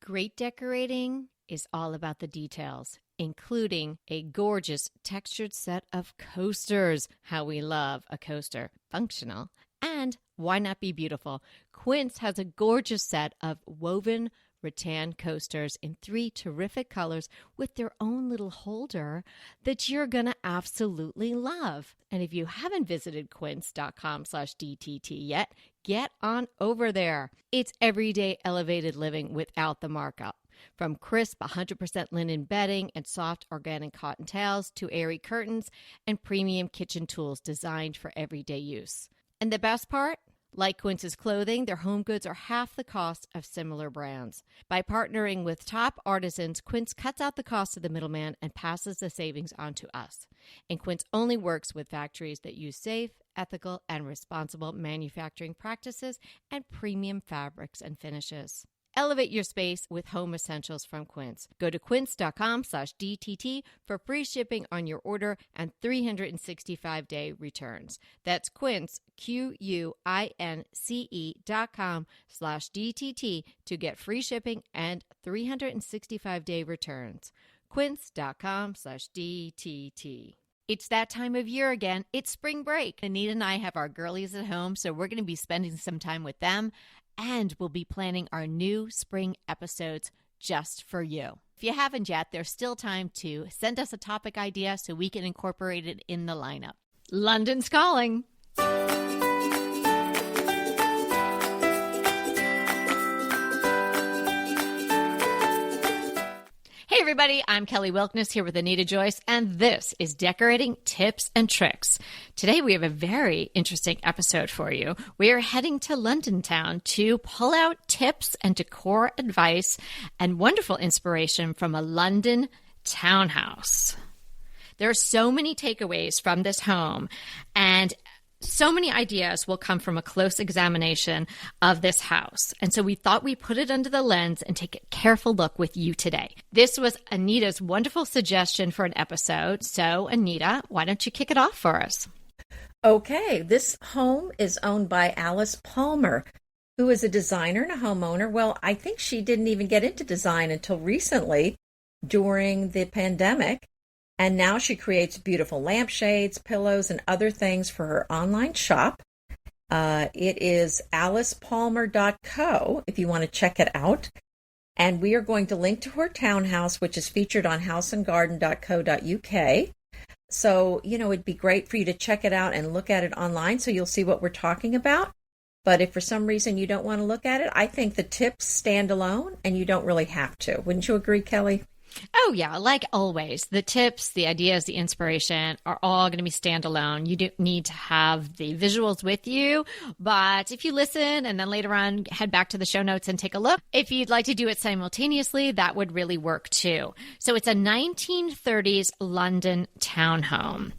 Great decorating is all about the details, including a gorgeous textured set of coasters. How we love a coaster. Functional. And why not be beautiful? Quince has a gorgeous set of woven rattan coasters in 3 terrific colors with their own little holder that you're going to absolutely love. And if you haven't visited quince.com/DTT yet, get on over there. It's everyday elevated living without the markup. From crisp 100% linen bedding and soft organic cotton towels to airy curtains and premium kitchen tools designed for everyday use. And the best part? Like Quince's clothing, their home goods are half the cost of similar brands. By partnering with top artisans, Quince cuts out the cost of the middleman and passes the savings on to us. And Quince only works with factories that use safe, ethical, and responsible manufacturing practices and premium fabrics and finishes. Elevate your space with home essentials from Quince. Go to quince.com/DTT for free shipping on your order and 365-day returns. That's Quince, QUINCE.com/DTT to get free shipping and 365-day returns. Quince.com/DTT. It's that time of year again. It's spring break. Anita and I have our girlies at home, so we're going to be spending some time with them. And we'll be planning our new spring episodes just for you. If you haven't yet, there's still time to send us a topic idea so we can incorporate it in the lineup. London's calling. Hey everybody, I'm Kelly Wilkness here with Anita Joyce, and this is Decorating Tips and Tricks. Today we have a very interesting episode for you. We are heading to London town to pull out tips and decor advice and wonderful inspiration from a London townhouse. There are so many takeaways from this home, and so many ideas will come from a close examination of this house. And so we thought we'd put it under the lens and take a careful look with you today. This was Anita's wonderful suggestion for an episode. So Anita, why don't you kick it off for us? Okay, this home is owned by Alice Palmer, who is a designer and a homeowner. Well, I think she didn't even get into design until recently during the pandemic. And now she creates beautiful lampshades, pillows, and other things for her online shop. It is alicepalmer.co if you want to check it out. And we are going to link to her townhouse, which is featured on houseandgarden.co.uk. So, it'd be great for you to check it out and look at it online so you'll see what we're talking about. But if for some reason you don't want to look at it, I think the tips stand alone and you don't really have to. Wouldn't you agree, Kelly? Oh, yeah. Like always, the tips, the ideas, the inspiration are all going to be standalone. You don't need to have the visuals with you. But if you listen and then later on head back to the show notes and take a look, if you'd like to do it simultaneously, that would really work too. So it's a 1930s London townhome.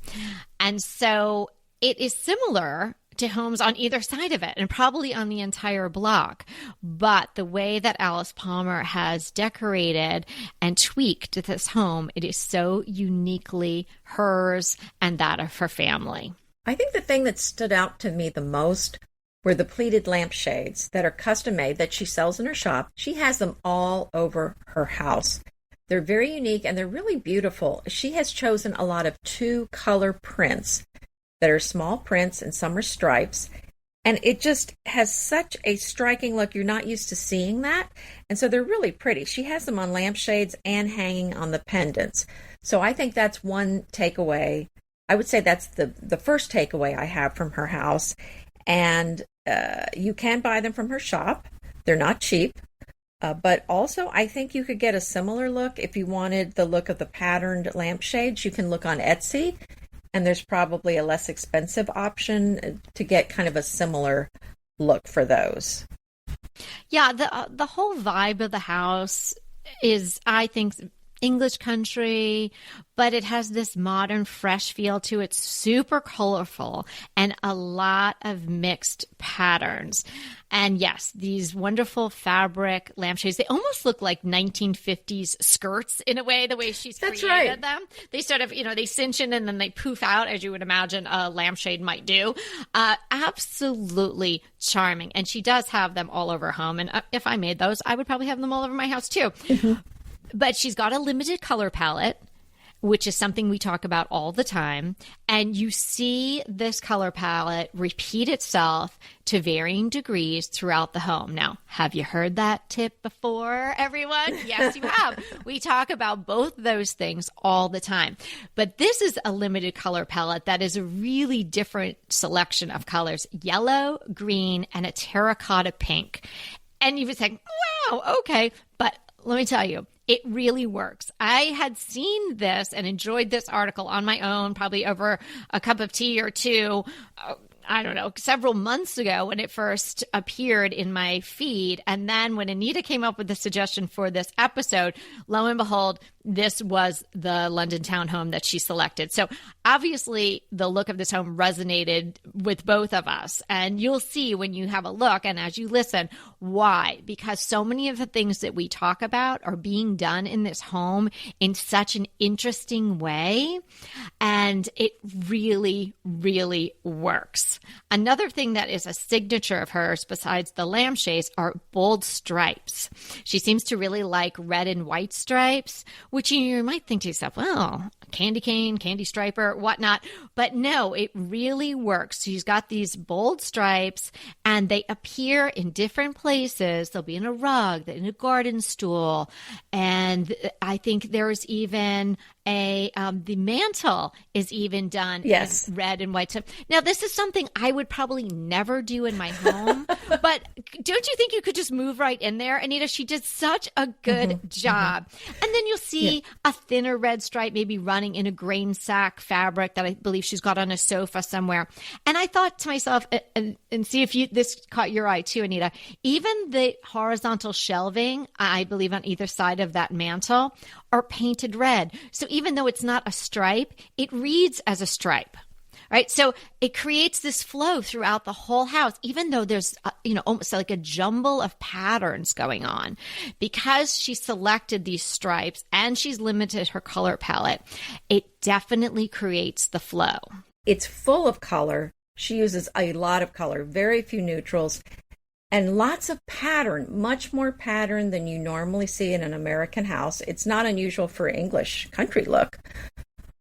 And so it is similar to homes on either side of it and probably on the entire block. But the way that Alice Palmer has decorated and tweaked this home, it is so uniquely hers and that of her family. I think the thing that stood out to me the most were the pleated lampshades that are custom made that she sells in her shop. She has them all over her house. They're very unique and they're really beautiful. She has chosen a lot of 2-color prints that are small prints and some are stripes. And it just has such a striking look. You're not used to seeing that. And so they're really pretty. She has them on lampshades and hanging on the pendants. So I think that's one takeaway. I would say that's the first takeaway I have from her house. And you can buy them from her shop. They're not cheap. But also, I think you could get a similar look if you wanted the look of the patterned lampshades. You can look on Etsy. And there's probably a less expensive option to get kind of a similar look for those. Yeah, the whole vibe of the house is, I think, English country, but it has this modern, fresh feel to it. Super colorful and a lot of mixed patterns. And yes, these wonderful fabric lampshades, they almost look like 1950s skirts in a way, the way she's created them. They sort of, they cinch in and then they poof out, as you would imagine a lampshade might do. Absolutely charming. And she does have them all over her home. And if I made those, I would probably have them all over my house too. Mm-hmm. But she's got a limited color palette, which is something we talk about all the time. And you see this color palette repeat itself to varying degrees throughout the home. Now, have you heard that tip before, everyone? Yes, you have. We talk about both those things all the time. But this is a limited color palette that is a really different selection of colors: yellow, green, and a terracotta pink. And you would say, wow, okay. But let me tell you, it really works. I had seen this and enjoyed this article on my own, probably over a cup of tea or two, I don't know, several months ago when it first appeared in my feed. And then when Anita came up with the suggestion for this episode, lo and behold, this was the London townhome that she selected. So obviously the look of this home resonated with both of us. And you'll see when you have a look and as you listen, why? Because so many of the things that we talk about are being done in this home in such an interesting way. And it really, really works. Another thing that is a signature of hers, besides the lampshades, are bold stripes. She seems to really like red and white stripes, which you might think to yourself, well, candy cane, candy striper, whatnot. But no, it really works. She's got these bold stripes and they appear in different places. They'll be in a rug, in a garden stool. And I think there's even the mantle is even done in red and white. Now, this is something I would probably never do in my home, but don't you think you could just move right in there? Anita, she did such a good job. And then you'll see a thinner red stripe maybe running in a grain sack fabric that I believe she's got on a sofa somewhere. And I thought to myself, and see if this caught your eye too, Anita, even the horizontal shelving, I believe on either side of that mantle, are painted red. So even though it's not a stripe, it reads as a stripe. Right. So it creates this flow throughout the whole house, even though there's, almost like a jumble of patterns going on. Because she selected these stripes and she's limited her color palette, it definitely creates the flow. It's full of color. She uses a lot of color, very few neutrals, and lots of pattern, much more pattern than you normally see in an American house. It's not unusual for English country look.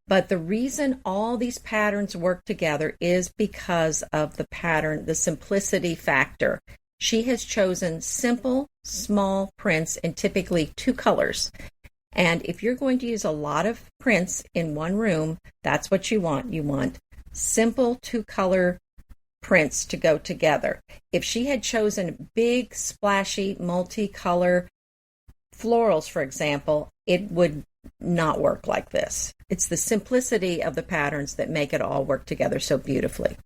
But the reason all these patterns work together is because of the pattern, the simplicity factor. She has chosen simple, small prints in typically 2 colors. And if you're going to use a lot of prints in one room, that's what you want. You want simple 2-color prints to go together. If she had chosen big, splashy, multicolor florals, for example, it would not work like this. It's the simplicity of the patterns that make it all work together so beautifully.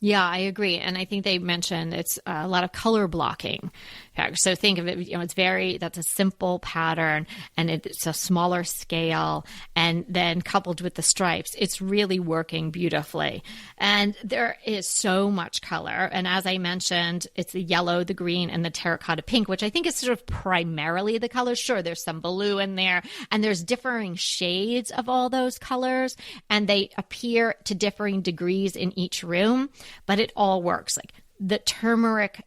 Yeah, I agree. And I think they mentioned it's a lot of color blocking. So think of it, that's a simple pattern and it's a smaller scale. And then coupled with the stripes, it's really working beautifully. And there is so much color. And as I mentioned, it's the yellow, the green, and the terracotta pink, which I think is sort of primarily the colors. Sure, there's some blue in there and there's differing shades of all those colors. And they appear to differing degrees in each room. But it all works. Like the turmeric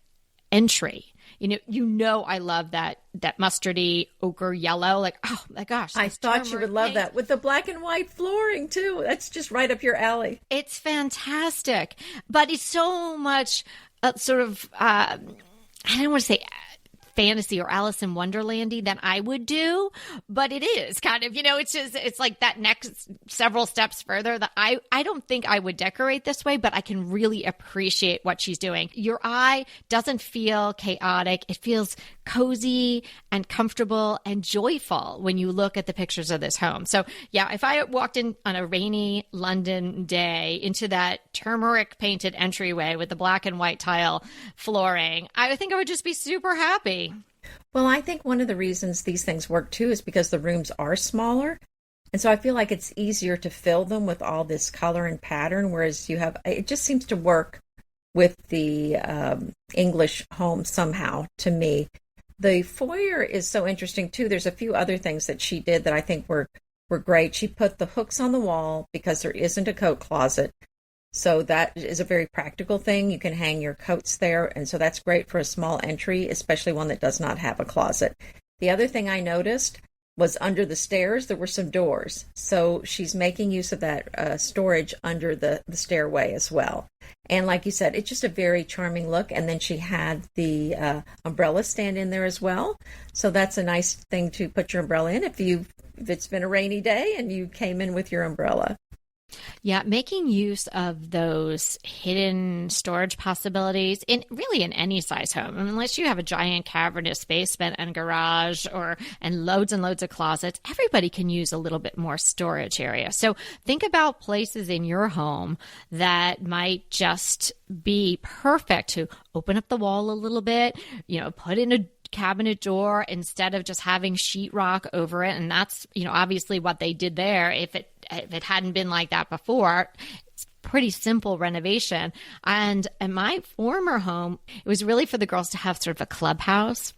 entry, I love that mustardy ochre yellow. Like, oh my gosh. I thought you would love that with the black and white flooring too. That's just right up your alley. It's fantastic. But it's so much I don't want to say fantasy or Alice in Wonderlandy than I would do, but it is kind of, it's like that next several steps further that I don't think I would decorate this way, but I can really appreciate what she's doing. Your eye doesn't feel chaotic. It feels cozy and comfortable and joyful when you look at the pictures of this home. So yeah, if I walked in on a rainy London day into that turmeric painted entryway with the black and white tile flooring, I think I would just be super happy. Well, I think one of the reasons these things work too is because the rooms are smaller. And so I feel like it's easier to fill them with all this color and pattern, whereas it just seems to work with the English home somehow to me. The foyer is so interesting too. There's a few other things that she did that I think were great. She put the hooks on the wall because there isn't a coat closet. So that is a very practical thing. You can hang your coats there. And so that's great for a small entry, especially one that does not have a closet. The other thing I noticed was under the stairs, there were some doors. So she's making use of that storage under the stairway as well. And like you said, it's just a very charming look. And then she had the umbrella stand in there as well. So that's a nice thing to put your umbrella in if it's been a rainy day and you came in with your umbrella. Yeah, making use of those hidden storage possibilities in any size home, unless you have a giant cavernous basement and garage and loads of closets, everybody can use a little bit more storage area. So think about places in your home that might just be perfect to open up the wall a little bit, put in a cabinet door instead of just having sheetrock over it. And that's, obviously what they did there. If it hadn't been like that before, it's pretty simple renovation. And in my former home, it was really for the girls to have sort of a clubhouse.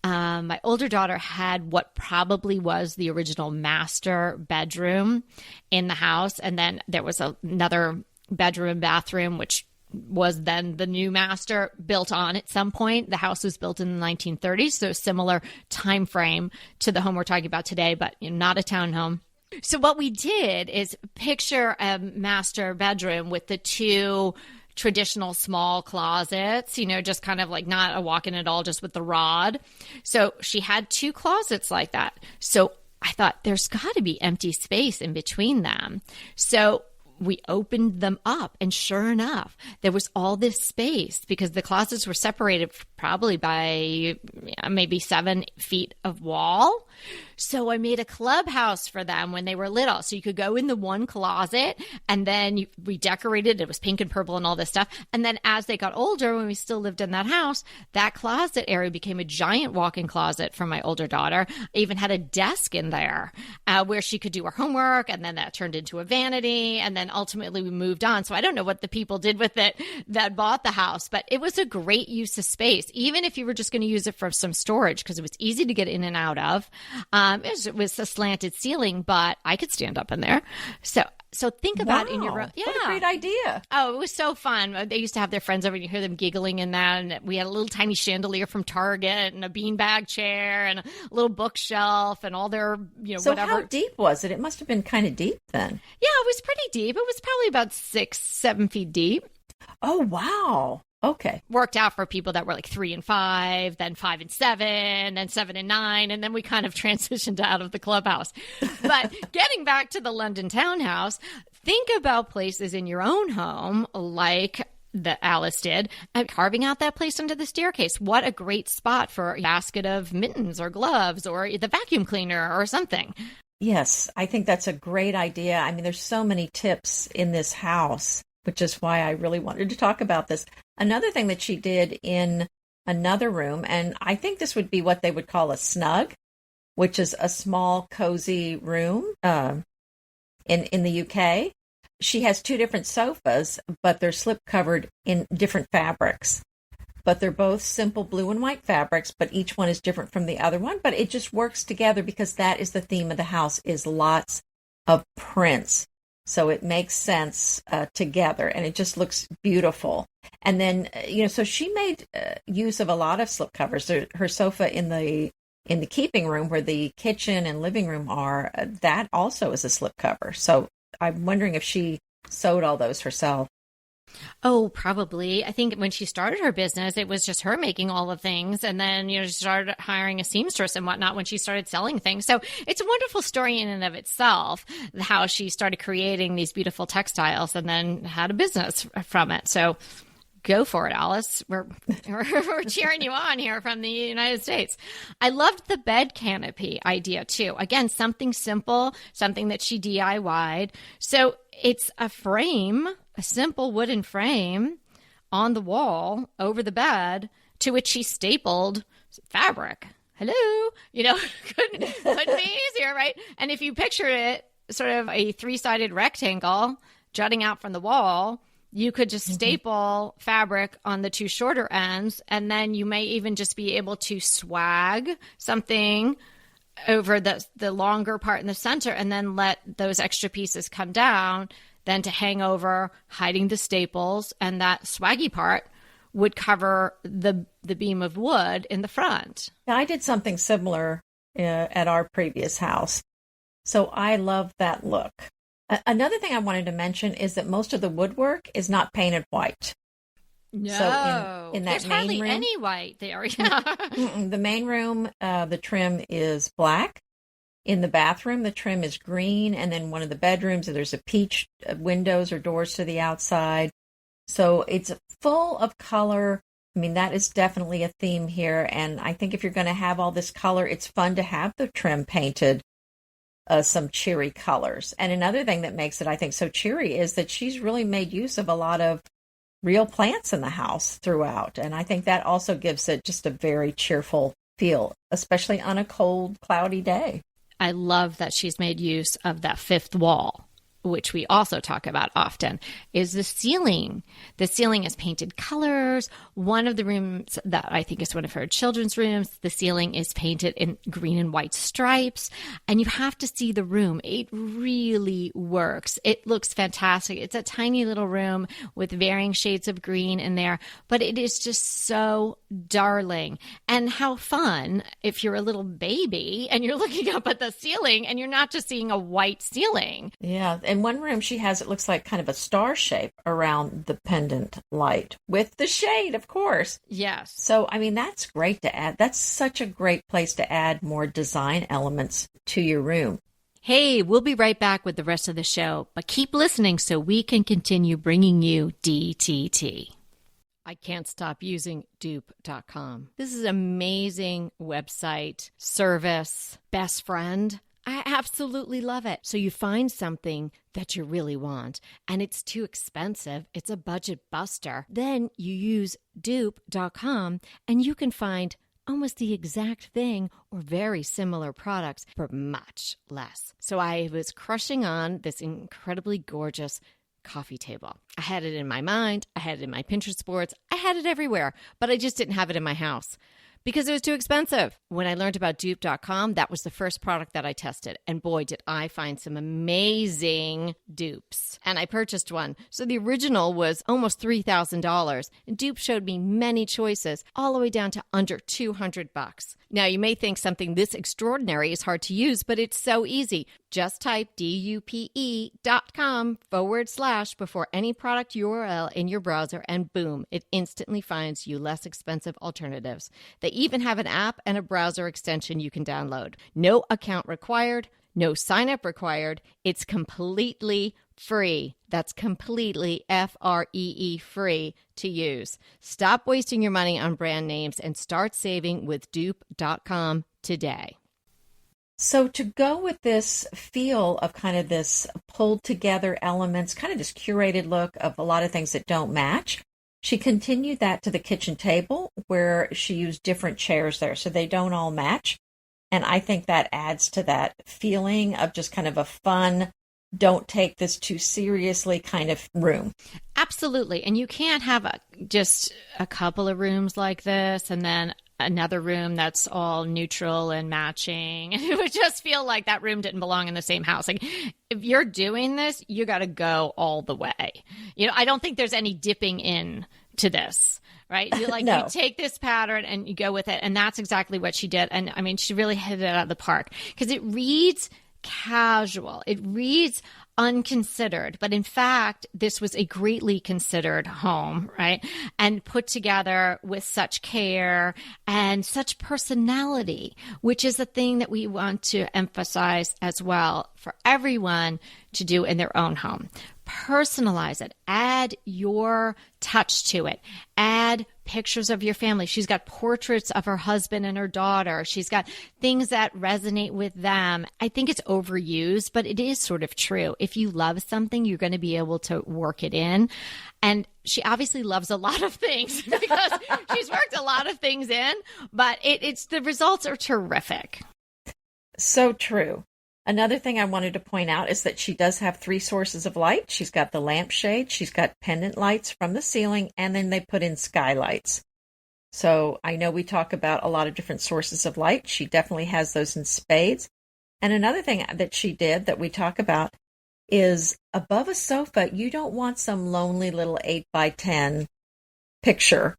My older daughter had what probably was the original master bedroom in the house. And then there was another bedroom and bathroom, which was then the new master built on at some point. The house was built in the 1930s, so similar time frame to the home we're talking about today, but not a townhome. So what we did is picture a master bedroom with the two traditional small closets, just kind of like not a walk-in at all, just with the rod. So she had two closets like that. So I thought there's got to be empty space in between them. So we opened them up, and sure enough, there was all this space because the closets were separated probably by maybe 7 feet of wall. So I made a clubhouse for them when they were little. So you could go in the one closet, and then we decorated. It was pink and purple and all this stuff. And then as they got older, when we still lived in that house, that closet area became a giant walk-in closet for my older daughter. I even had a desk in there where she could do her homework, and then that turned into a vanity. And then ultimately we moved on. So I don't know what the people did with it that bought the house, but it was a great use of space, even if you were just going to use it for some storage, because it was easy to get in and out of. It was a slanted ceiling, but I could stand up in there. So think about in your room. Yeah. What a great idea. Oh, it was so fun. They used to have their friends over and you hear them giggling in that. And we had a little tiny chandelier from Target and a beanbag chair and a little bookshelf and all their, so whatever. How deep was it? It must have been kind of deep then. Yeah, it was pretty deep. It was probably about 6-7 feet deep. Oh, wow. Okay. Worked out for people that were like 3 and 5, then 5 and 7, then 7 and 9, and then we kind of transitioned out of the clubhouse. But getting back to the London townhouse, think about places in your own home like that Alice did, and carving out that place under the staircase. What a great spot for a basket of mittens or gloves or the vacuum cleaner or something. Yes, I think that's a great idea. I mean, there's so many tips in this house, which is why I really wanted to talk about this. Another thing that she did in another room, and I think this would be what they would call a snug, which is a small, cozy room in the UK. She has 2 different sofas, but they're slip-covered in different fabrics. But they're both simple blue and white fabrics, but each one is different from the other one. But it just works together because that is the theme of the house, is lots of prints. So it makes sense together, and it just looks beautiful. And then, so she made use of a lot of slipcovers. Her sofa in the keeping room, where the kitchen and living room are, that also is a slipcover. So I'm wondering if she sewed all those herself. Oh, probably. I think when she started her business, it was just her making all the things. And then, she started hiring a seamstress and whatnot when she started selling things. So it's a wonderful story in and of itself, how she started creating these beautiful textiles and then had a business from it. So go for it, Alice. We're cheering you on here from the United States. I loved the bed canopy idea too. Again, something simple, something that she DIY'd. So it's a frame, a simple wooden frame on the wall over the bed, to which she stapled fabric. Hello, couldn't be easier, right? And if you picture it sort of a 3-sided rectangle jutting out from the wall, you could just staple fabric on the 2 shorter ends, and then you may even just be able to swag something over the longer part in the center, and then let those extra pieces come down, then to hang over, hiding the staples, and that swaggy part would cover the beam of wood in the front. I did something similar at our previous house, so I love that look. Another thing I wanted to mention is that most of the woodwork is not painted white. No, so in that there's main hardly room, any white there. Yeah. the main room, the trim is black. In the bathroom, the trim is green, and then one of the bedrooms, there's a peach windows or doors to the outside. So it's full of color. I mean, that is definitely a theme here, and I think if you're going to have all this color, it's fun to have the trim painted some cheery colors. And another thing that makes it, I think, so cheery is that she's really made use of a lot of real plants in the house throughout. And I think that also gives it just a very cheerful feel, especially on a cold, cloudy day. I love that she's made use of that 5th wall, which we also talk about often, is the ceiling. The ceiling is painted colors. One of the rooms that I think is one of her children's rooms, the ceiling is painted in green and white stripes. And you have to see the room. It really works. It looks fantastic. It's a tiny little room with varying shades of green in there, but it is just so darling. And how fun if you're a little baby and you're looking up at the ceiling and you're not just seeing a white ceiling. Yeah. In one room, she has, it looks like kind of a star shape around the pendant light with the shade, of course. Yes. So, I mean, that's great to add. That's such a great place to add more design elements to your room. Hey, we'll be right back with the rest of the show, but keep listening so we can continue bringing you DTT. I can't stop using dupe.com. This is an amazing website, service, best friend. I absolutely love it. So you find something that you really want and it's too expensive. It's a budget buster. Then you use dupe.com and you can find almost the exact thing or very similar products for much less. So I was crushing on this incredibly gorgeous coffee table. I had it in my mind. I had it in my Pinterest boards. I had it everywhere, but I just didn't have it in my house because it was too expensive. When I learned about dupe.com, that was the first product that I tested. And boy, did I find some amazing dupes. And I purchased one. So the original was almost $3,000. And Dupe showed me many choices, all the way down to under $200. Now, you may think something this extraordinary is hard to use, but it's so easy. Just type dupe.com/ before any product URL in your browser, and boom, it instantly finds you less expensive alternatives. They even have an app and a browser extension you can download. No account required, no sign up required. It's completely free. That's completely free free to use. Stop wasting your money on brand names and start saving with dupe.com today. So to go with this feel of kind of this pulled together elements, kind of this curated look of a lot of things that don't match, she continued that to the kitchen table where she used different chairs there so they don't all match. And I think that adds to that feeling of just kind of a fun, don't take this too seriously kind of room. Absolutely. And you can't have just a couple of rooms like this and then another room that's all neutral and matching. It would just feel like that room didn't belong in the same house. Like, if you're doing this, you got to go all the way. I don't think there's any dipping in to this, right? You No. You take this pattern and you go with it. And that's exactly what she did. And I mean, she really hit it out of the park because it reads casual. It reads unconsidered, but in fact, this was a greatly considered home, right? And put together with such care and such personality, which is a thing that we want to emphasize as well for everyone to do in their own home. personalize it. Add your touch to it. Add pictures of your family. She's got portraits of her husband and her daughter. She's got things that resonate with them. I think it's overused, but it is sort of true. If you love something, you're going to be able to work it in. And she obviously loves a lot of things because she's worked a lot of things in, but it's the results are terrific. So true. Another thing I wanted to point out is that she does have 3 sources of light. She's got the lampshade, she's got pendant lights from the ceiling, and then they put in skylights. So I know we talk about a lot of different sources of light. She definitely has those in spades. And another thing that she did that we talk about is above a sofa, you don't want some lonely little 8x10 picture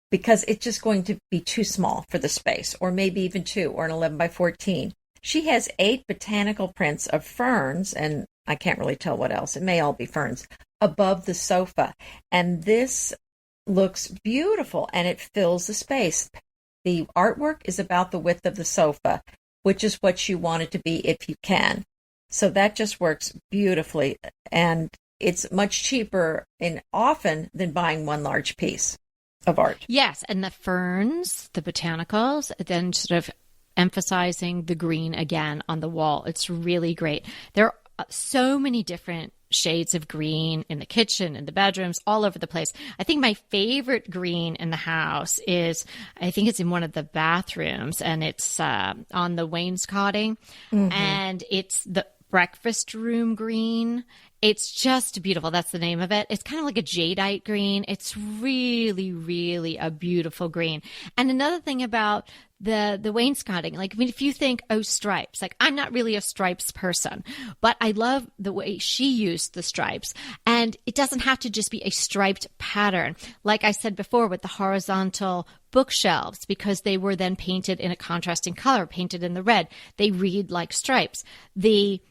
because it's just going to be too small for the space, or maybe even 2 or an 11x14. She has 8 botanical prints of ferns, and I can't really tell what else. It may all be ferns, above the sofa. And this looks beautiful, and it fills the space. The artwork is about the width of the sofa, which is what you want it to be if you can. So that just works beautifully, and it's much cheaper and often than buying one large piece of art. Yes, and the ferns, the botanicals, then sort of emphasizing the green again on the wall. It's really great. There are so many different shades of green in the kitchen, in the bedrooms, all over the place. I think my favorite green in the house is, I think it's in one of the bathrooms, and it's on the wainscoting, and it's the breakfast room green. It's just beautiful. That's the name of it. It's kind of like a jadeite green. It's really, really a beautiful green. And another thing about the wainscoting, like, I mean, if you think, oh, stripes, like, I'm not really a stripes person, but I love the way she used the stripes. And it doesn't have to just be a striped pattern. Like I said before, with the horizontal bookshelves, because they were then painted in a contrasting color, painted in the red, they read like stripes. The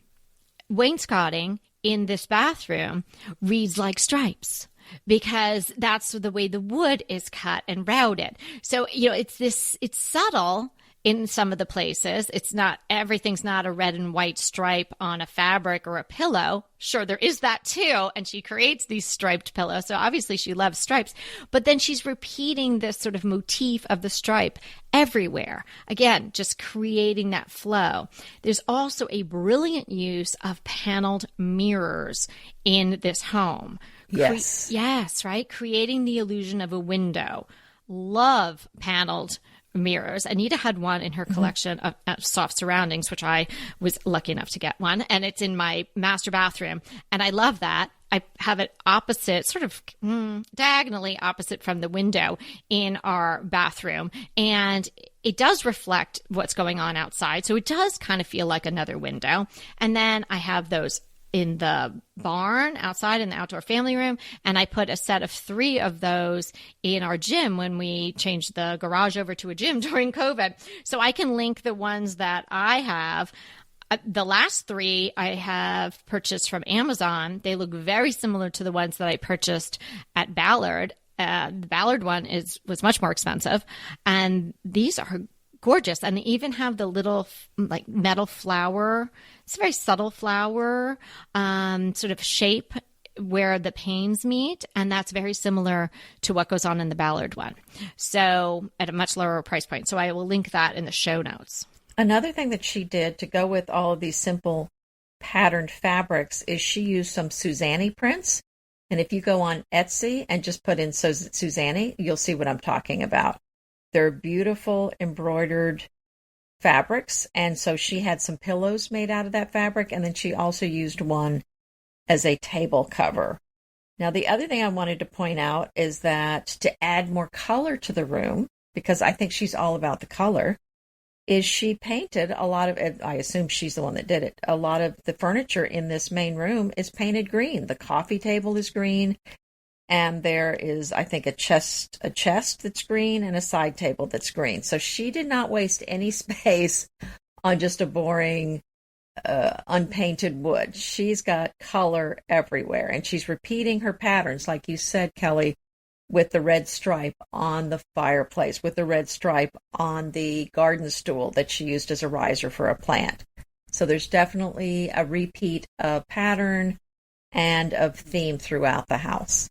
wainscoting in this bathroom reads like stripes, because that's the way the wood is cut and routed. So, it's subtle in some of the places. It's not, everything's not a red and white stripe on a fabric or a pillow. Sure, there is that too. And she creates these striped pillows. So obviously she loves stripes, but then she's repeating this sort of motif of the stripe everywhere. Again, just creating that flow. There's also a brilliant use of paneled mirrors in this home. Yes. Yes, right? Creating the illusion of a window. Love paneled mirrors. Anita had one in her collection of soft surroundings, which I was lucky enough to get one. And it's in my master bathroom. And I love that. I have it opposite, sort of diagonally opposite from the window in our bathroom. And it does reflect what's going on outside. So it does kind of feel like another window. And then I have those in the barn outside in the outdoor family room. And I put a set of 3 of those in our gym when we changed the garage over to a gym during COVID. So I can link the ones that I have. The last 3 I have purchased from Amazon. They look very similar to the ones that I purchased at Ballard. The Ballard one was much more expensive. And these are gorgeous. And they even have the little like metal flower. It's a very subtle flower sort of shape where the panes meet. And that's very similar to what goes on in the Ballard one. So at a much lower price point. So I will link that in the show notes. Another thing that she did to go with all of these simple patterned fabrics is she used some Suzanne prints. And if you go on Etsy and just put in Suzanne, you'll see what I'm talking about. They're beautiful embroidered fabrics. And so she had some pillows made out of that fabric. And then she also used one as a table cover. Now, the other thing I wanted to point out is that to add more color to the room, because I think she's all about the color, is she painted a lot of, I assume she's the one that did it, a lot of the furniture in this main room is painted green. The coffee table is green. And there is, I think, a chest that's green and a side table that's green. So she did not waste any space on just a boring, unpainted wood. She's got color everywhere. And she's repeating her patterns, like you said, Kelly, with the red stripe on the fireplace, with the red stripe on the garden stool that she used as a riser for a plant. So there's definitely a repeat of pattern and of theme throughout the house.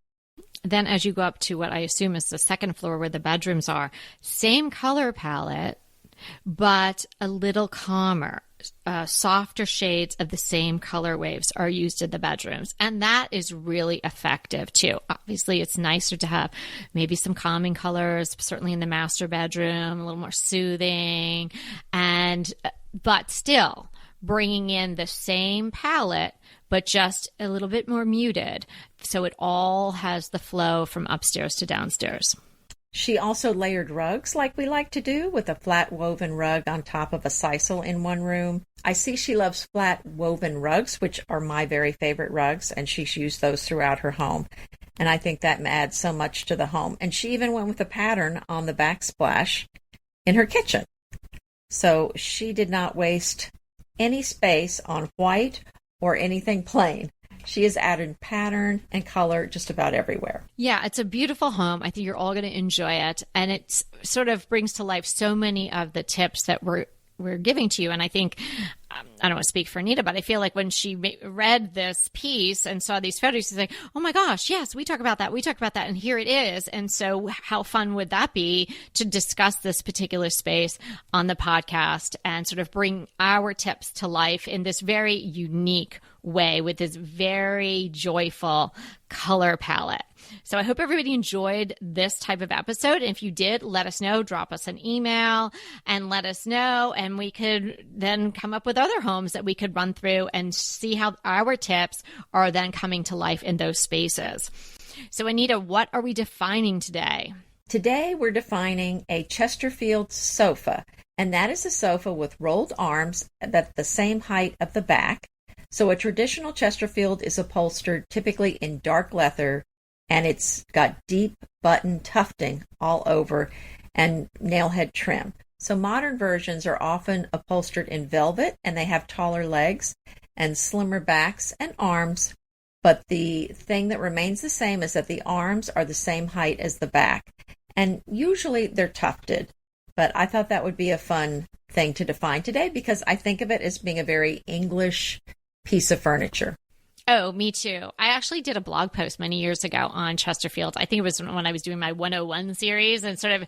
Then as you go up to what I assume is the second floor where the bedrooms are, same color palette, but a little calmer. Softer shades of the same color waves are used in the bedrooms. And that is really effective too. Obviously, it's nicer to have maybe some calming colors, certainly in the master bedroom, a little more soothing, but still bringing in the same palette, but just a little bit more muted. So it all has the flow from upstairs to downstairs. She also layered rugs like we like to do, with a flat woven rug on top of a sisal in one room. I see she loves flat woven rugs, which are my very favorite rugs, and she's used those throughout her home. And I think that adds so much to the home. And she even went with a pattern on the backsplash in her kitchen. So she did not waste any space on white or anything plain. She has added pattern and color just about everywhere. Yeah, it's a beautiful home. I think you're all going to enjoy it. And it sort of brings to life so many of the tips that we're giving to you. And I think, I don't want to speak for Anita, but I feel like when she read this piece and saw these photos, she's like, oh my gosh, yes, we talk about that. We talk about that. And here it is. And so how fun would that be to discuss this particular space on the podcast and sort of bring our tips to life in this very unique way with this very joyful color palette. So I hope everybody enjoyed this type of episode. And if you did, let us know, drop us an email and let us know. And we could then come up with other homes that we could run through and see how our tips are then coming to life in those spaces. So Anita, what are we defining today? Today we're defining a Chesterfield sofa. And that is a sofa with rolled arms that's the same height of the back. So a traditional Chesterfield is upholstered typically in dark leather, and it's got deep button tufting all over and nailhead trim. So modern versions are often upholstered in velvet, and they have taller legs and slimmer backs and arms. But the thing that remains the same is that the arms are the same height as the back. And usually they're tufted. But I thought that would be a fun thing to define today because I think of it as being a very English piece of furniture. Oh, me too. I actually did a blog post many years ago on Chesterfield. I think it was when I was doing my 101 series and sort of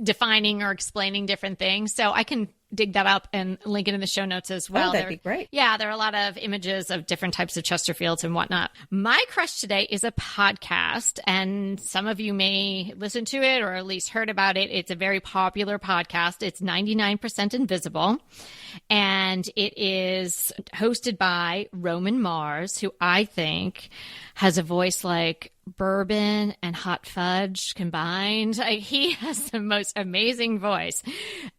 defining or explaining different things. So I can dig that up and link it in the show notes as well. Oh, that'd be great. Yeah, there are a lot of images of different types of Chesterfields and whatnot. My crush today is a podcast, and some of you may listen to it or at least heard about it. It's a very popular podcast. It's 99% Invisible, and it is hosted by Roman Mars, who I think has a voice like bourbon and hot fudge combined. He has the most amazing voice.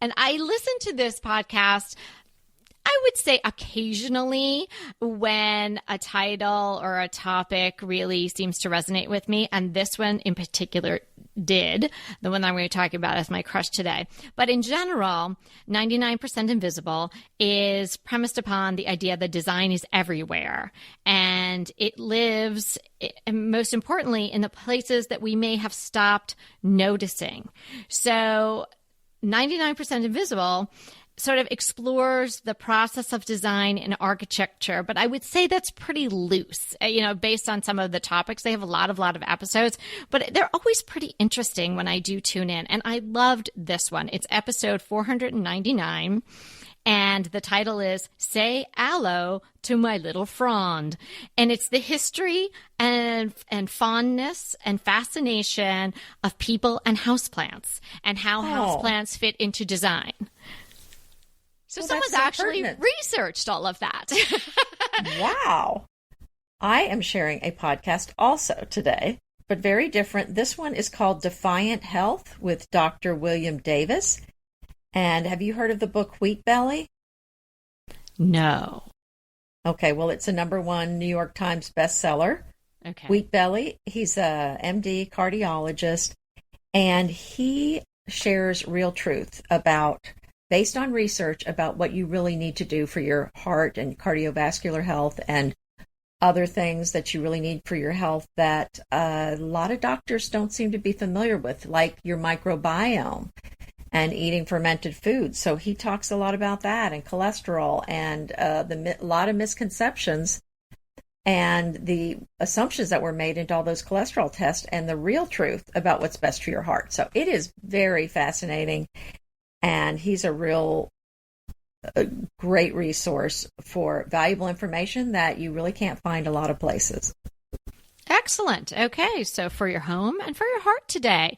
And I listen to this podcast, I would say occasionally when a title or a topic really seems to resonate with me. And this one in particular did, the one I'm going to talk about as my crush today. But in general, 99% Invisible is premised upon the idea that design is everywhere. And it lives, most importantly, in the places that we may have stopped noticing. So 99% Invisible sort of explores the process of design in architecture, but I would say that's pretty loose, based on some of the topics. They have a lot of episodes, but they're always pretty interesting when I do tune in. And I loved this one. It's episode 499. And the title is Say Allo to My Little Frond. And it's the history and fondness and fascination of people and houseplants and how houseplants fit into design. So someone's actually researched all of that. Wow. I am sharing a podcast also today, but very different. This one is called Defiant Health with Dr. William Davis. And have you heard of the book Wheat Belly? No. Okay, well, it's a #1 New York Times bestseller. Okay. Wheat Belly, he's a MD cardiologist, and he shares real truth based on research about what you really need to do for your heart and cardiovascular health and other things that you really need for your health that a lot of doctors don't seem to be familiar with, like your microbiome and eating fermented foods. So he talks a lot about that and cholesterol and a lot of misconceptions and the assumptions that were made into all those cholesterol tests and the real truth about what's best for your heart. So it is very fascinating, and he's a great resource for valuable information that you really can't find a lot of places. Excellent. Okay, so for your home and for your heart today.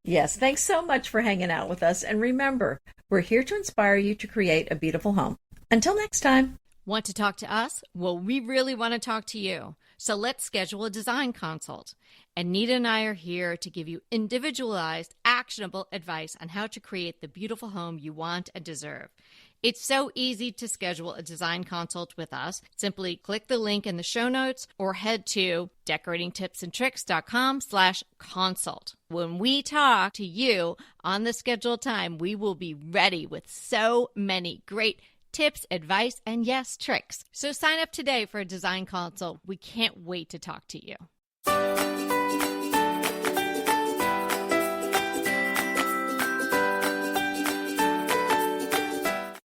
Yes, thanks so much for hanging out with us. And remember, we're here to inspire you to create a beautiful home. Until next time. Want to talk to us? Well, we really want to talk to you. So let's schedule a design consult. Anita and I are here to give you individualized, actionable advice on how to create the beautiful home you want and deserve. It's so easy to schedule a design consult with us. Simply click the link in the show notes or head to decoratingtipsandtricks.com/consult. When we talk to you on the scheduled time, we will be ready with so many great tips, advice, and yes, tricks. So sign up today for a design consult. We can't wait to talk to you.